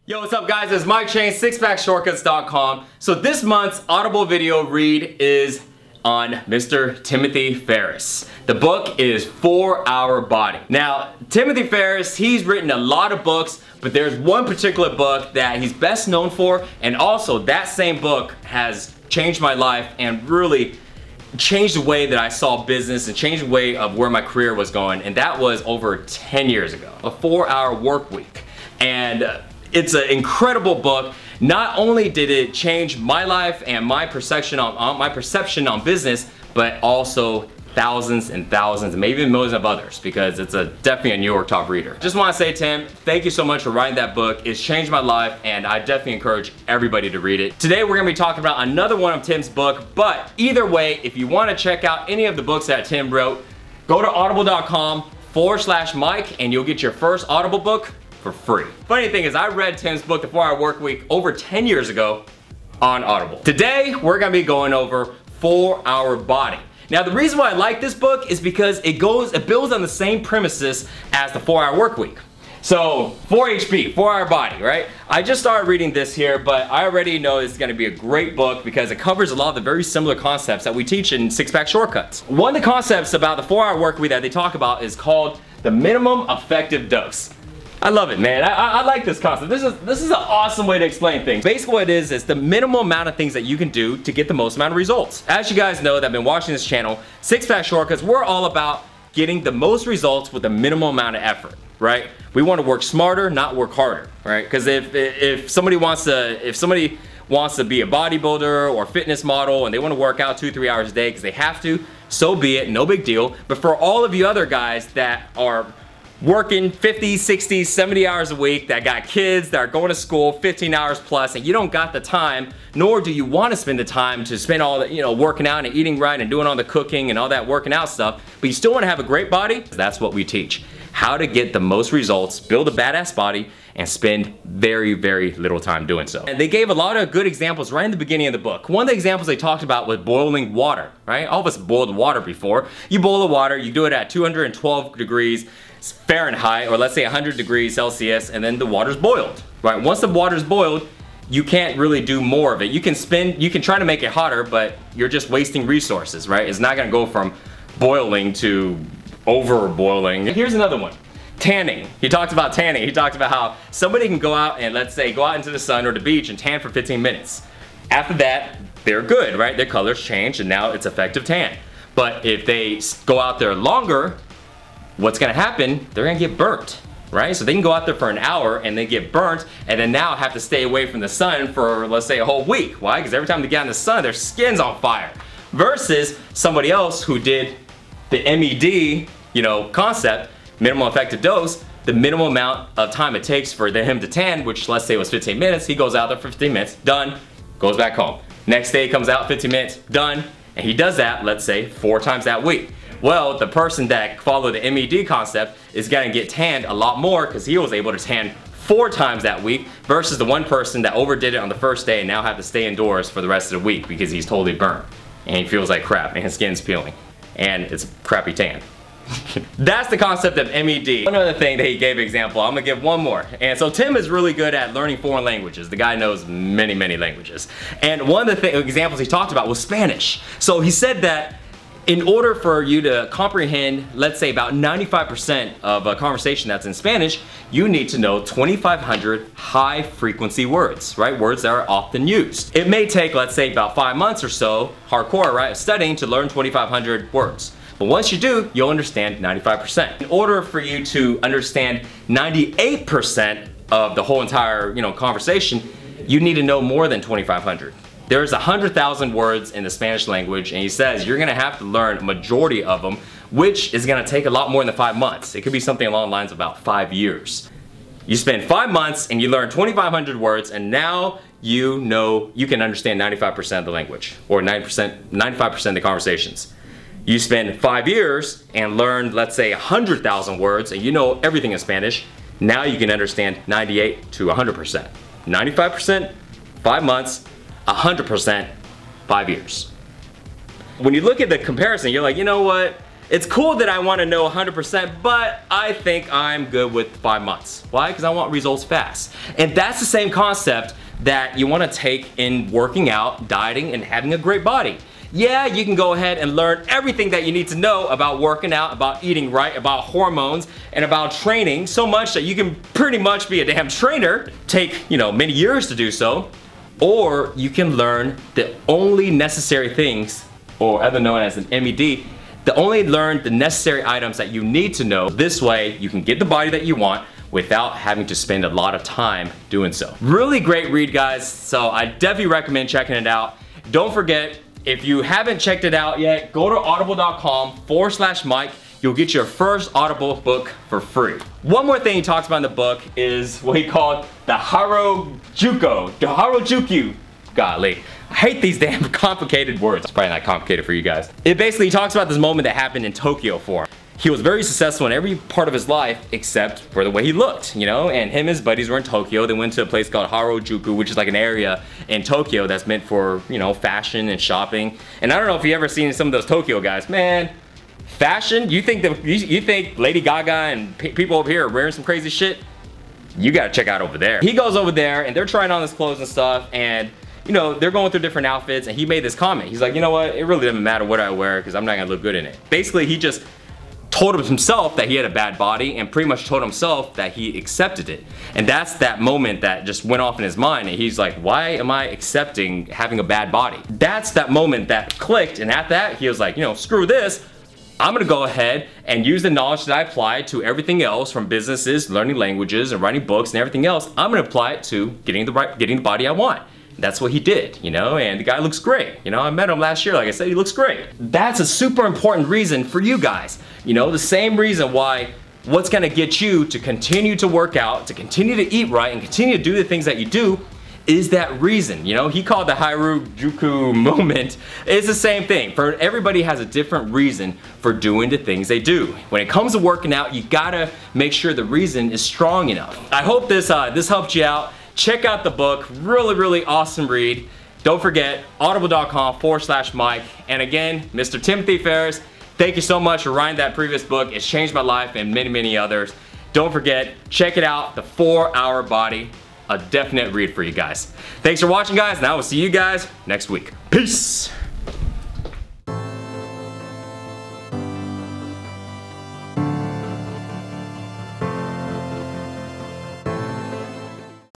Yo, what's up guys? It's Mike Chang, SixPackAbs.com. So this month's Audible video read is on Mr. Timothy Ferris. The book is 4-Hour Body. Now, Timothy Ferris, he's written a lot of books, but there's one particular book that he's best known for, and also that same book has changed my life and really changed the way that I saw business and changed the way of where my career was going, and that was over 10 years ago. A 4-Hour Work Week. And it's an incredible book. Not only did it change my life and my perception on business, but also thousands and thousands, and maybe even millions of others, because it's definitely a New York top reader. Just want to say, Tim, thank you so much for writing that book. It's changed my life, and I definitely encourage everybody to read it. Today, we're going to be talking about another one of Tim's book, but either way, if you want to check out any of the books that Tim wrote, go to audible.com/Mike, and you'll get your first Audible book for free. Funny thing is, I read Tim's book, The 4-Hour Work Week, over 10 years ago on Audible. Today, we're gonna be going over 4-Hour Body. Now, the reason why I like this book is because it builds on the same premises as the 4-Hour Work Week. So, 4HB, 4-Hour Body, right? I just started reading this here, but I already know it's gonna be a great book because it covers a lot of the very similar concepts that we teach in Six-Pack Shortcuts. One of the concepts about the 4-Hour Work Week that they talk about is called the minimum effective dose. I love it, man. I like this concept. This is an awesome way to explain things. Basically what it is the minimum amount of things that you can do to get the most amount of results. As you guys know that have been watching this channel, Six-Pack Shortcuts, we're all about getting the most results with the minimum amount of effort, right? We want to work smarter, not work harder, right? Because if somebody wants to be a bodybuilder or fitness model and they want to work out 2-3 hours a day because they have to, so be it, no big deal. But for all of you other guys that are working 50, 60, 70 hours a week, that got kids, that are going to school 15 hours plus, and you don't got the time, nor do you want to spend the time to spend all the, working out and eating right and doing all the cooking and all that working out stuff, but you still want to have a great body. That's what we teach. How to get the most results, build a badass body, and spend very, very little time doing so. And they gave a lot of good examples right in the beginning of the book. One of the examples they talked about was boiling water, right? All of us boiled water before. You boil the water, you do it at 212 degrees Fahrenheit, or let's say 100 degrees Celsius, and then the water's boiled, right? Once the water's boiled, you can't really do more of it. You can try to make it hotter, but you're just wasting resources, right? It's not gonna go from boiling to over boiling. Here's another one. Tanning. He talked about tanning. He talked about how somebody can go out and, let's say, go out into the sun or the beach and tan for 15 minutes. After that, they're good, right? Their colors change and now it's effective tan. But if they go out there longer, what's gonna happen? They're gonna get burnt, right? So they can go out there for an hour and they get burnt and then now have to stay away from the sun for, let's say, a whole week. Why? Because every time they get in the sun, their skin's on fire. Versus somebody else who did the MED, concept, minimum effective dose, the minimum amount of time it takes for him to tan, which let's say was 15 minutes, he goes out there for 15 minutes, done, goes back home. Next day comes out, 15 minutes, done, and he does that, let's say, 4 times that week. Well, the person that followed the MED concept is gonna get tanned a lot more because he was able to tan 4 times that week versus the one person that overdid it on the first day and now have to stay indoors for the rest of the week because he's totally burnt and he feels like crap and his skin's peeling and it's a crappy tan. That's the concept of MED. One other thing that he gave an example, I'm gonna give one more. And so Tim is really good at learning foreign languages. The guy knows many, many languages. And one of the examples he talked about was Spanish. So he said that in order for you to comprehend, let's say about 95% of a conversation that's in Spanish, you need to know 2,500 high frequency words, right? Words that are often used. It may take, let's say, about 5 months or so, hardcore, right, of studying to learn 2,500 words. But once you do, you'll understand 95%. In order for you to understand 98% of the whole entire, conversation, you need to know more than 2,500. There's 100,000 words in the Spanish language, and he says you're gonna have to learn a majority of them, which is gonna take a lot more than 5 months. It could be something along the lines of about 5 years. You spend 5 months and you learn 2,500 words, and now you can understand 95% of the language, or 95% of the conversations. You spend 5 years and learn, let's say, 100,000 words, and you know everything in Spanish. Now you can understand 98 to 100%. 95%, 5 months, 100%, 5 years. When you look at the comparison, you're like, you know what? It's cool that I want to know 100%, but I think I'm good with 5 months. Why? Because I want results fast. And that's the same concept that you want to take in working out, dieting, and having a great body. Yeah, you can go ahead and learn everything that you need to know about working out, about eating right, about hormones, and about training so much that you can pretty much be a damn trainer. Take, many years to do so. Or you can learn the only necessary things, or other known as an MED, learn the necessary items that you need to know. This way, you can get the body that you want without having to spend a lot of time doing so. Really great read, guys, so I definitely recommend checking it out. Don't forget, if you haven't checked it out yet, go to audible.com/Mike. You'll get your first Audible book for free. One more thing he talks about in the book is what he called the Harajuku. Golly, I hate these damn complicated words. It's probably not complicated for you guys. It basically talks about this moment that happened in Tokyo for him. He was very successful in every part of his life except for the way he looked, and him and his buddies were in Tokyo. They went to a place called Harajuku, which is like an area in Tokyo that's meant for, fashion and shopping. And I don't know if you ever seen some of those Tokyo guys, man. Fashion? You think Lady Gaga and people over here are wearing some crazy shit? You gotta check out over there. He goes over there and they're trying on his clothes and stuff, and they're going through different outfits, and he made this comment. He's like, you know what? It really doesn't matter what I wear because I'm not gonna look good in it. Basically, he just told himself that he had a bad body and pretty much told himself that he accepted it. And that's that moment that just went off in his mind, and he's like, why am I accepting having a bad body? That's that moment that clicked, and at that, he was like, screw this. I'm gonna go ahead and use the knowledge that I applied to everything else, from businesses, learning languages, and writing books and everything else. I'm gonna apply it to getting the body I want. That's what he did, and the guy looks great. I met him last year, like I said, he looks great. That's a super important reason for you guys. The same reason why what's gonna get you to continue to work out, to continue to eat right, and continue to do the things that you do is that reason. He called the Harajuku moment. It's the same thing. For everybody has a different reason for doing the things they do. When it comes to working out, you gotta make sure the reason is strong enough. I hope this helped you out. Check out the book, really awesome read. Don't forget, audible.com/Mike. And again, Mr. Timothy Ferris, thank you so much for writing that previous book. It's changed my life and many others. Don't forget, check it out, The 4-Hour Body. A definite read for you guys. Thanks for watching, guys, and I will see you guys next week. Peace.